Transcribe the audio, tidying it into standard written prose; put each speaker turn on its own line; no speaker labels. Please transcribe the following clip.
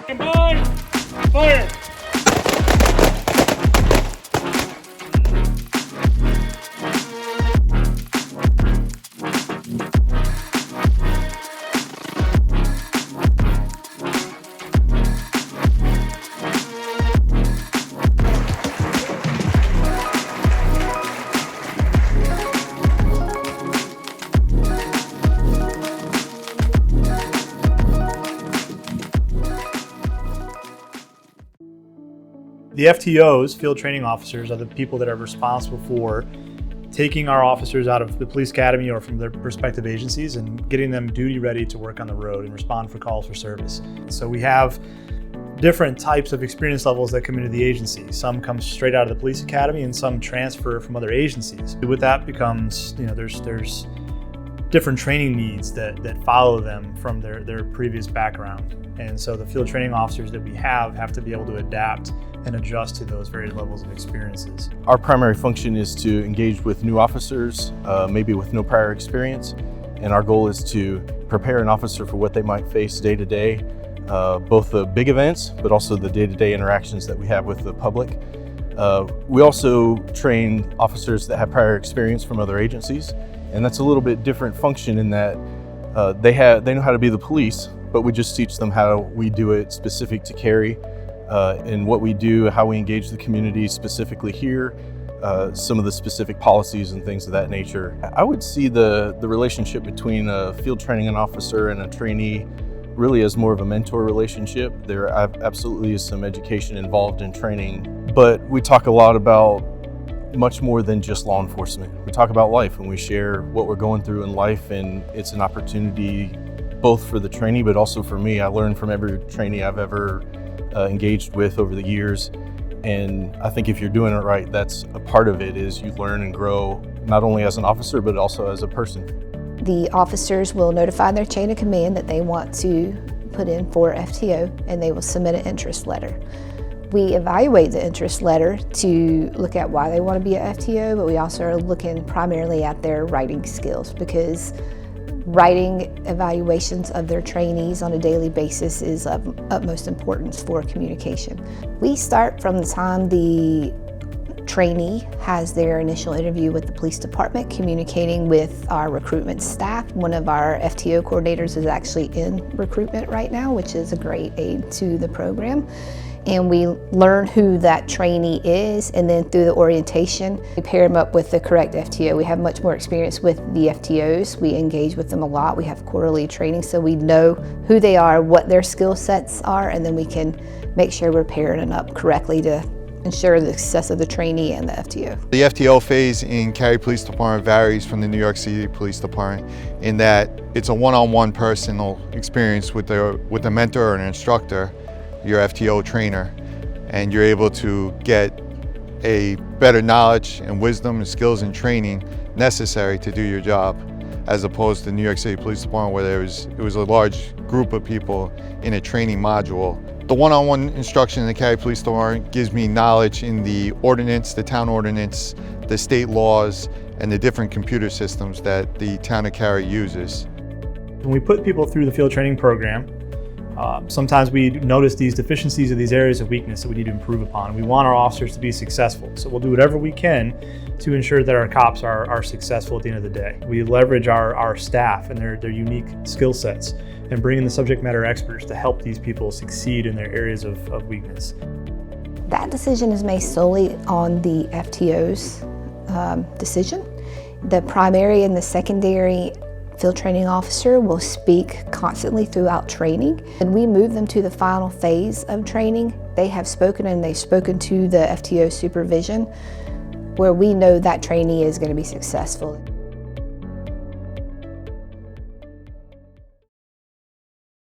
Combine, fire! The FTOs, field training officers, are the people that are responsible for taking our officers out of the police academy or from their respective agencies and getting them duty ready to work on the road and respond for calls for service. So we have different types of experience levels that come into the agency. Some come straight out of the police academy and some transfer from other agencies. With that becomes, there's different training needs that follow them from their previous background. And so the field training officers that we have to be able to adapt and adjust to those various levels of experiences.
Our primary function is to engage with new officers, maybe with no prior experience. And our goal is to prepare an officer for what they might face day to day, both the big events, but also the day-to-day interactions that we have with the public. We also train officers that have prior experience from other agencies. And that's a little bit different function in that they know how to be the police, but we just teach them how we do it specific to Cary, and what we do, how we engage the community specifically here, some of the specific policies and things of that nature. I would see the relationship between a field training officer and a trainee really as more of a mentor relationship. There absolutely is some education involved in training, but we talk a lot about much more than just law enforcement. We talk about life and we share what we're going through in life, and it's an opportunity both for the trainee but also for me. I learn from every trainee I've ever engaged with over the years, and I think if you're doing it right, that's a part of it, is you learn and grow not only as an officer but also as a person.
The officers will notify their chain of command that they want to put in for FTO, and they will submit an interest letter. We evaluate the interest letter to look at why they want to be a FTO, but we also are looking primarily at their writing skills, because writing evaluations of their trainees on a daily basis is of utmost importance for communication. We start from the time the trainee has their initial interview with the police department, communicating with our recruitment staff. One of our FTO coordinators is actually in recruitment right now, which is a great aid to the program. And we learn who that trainee is, and then through the orientation, we pair them up with the correct FTO. We have much more experience with the FTOs. We engage with them a lot. We have quarterly training, so we know who they are, what their skill sets are, and then we can make sure we're pairing them up correctly to ensure the success of the trainee and the FTO.
The FTO phase in Cary Police Department varies from the New York City Police Department in that it's a one-on-one personal experience with a mentor or an instructor, your FTO trainer, and you're able to get a better knowledge and wisdom and skills and training necessary to do your job, as opposed to New York City Police Department where it was a large group of people in a training module. The one-on-one instruction in the Cary Police Department gives me knowledge in the ordinance, the town ordinance, the state laws, and the different computer systems that the town of Cary uses.
When we put people through the field training program, sometimes we notice these deficiencies or these areas of weakness that we need to improve upon. We want our officers to be successful, so we'll do whatever we can to ensure that our cops are successful at the end of the day. We leverage our staff and their unique skill sets and bring in the subject matter experts to help these people succeed in their areas of weakness.
That decision is made solely on the FTO's decision. The primary and the secondary field training officer will speak constantly throughout training, and we move them to the final phase of training. They have spoken, and they've spoken to the FTO supervision, where we know that trainee is going to be successful.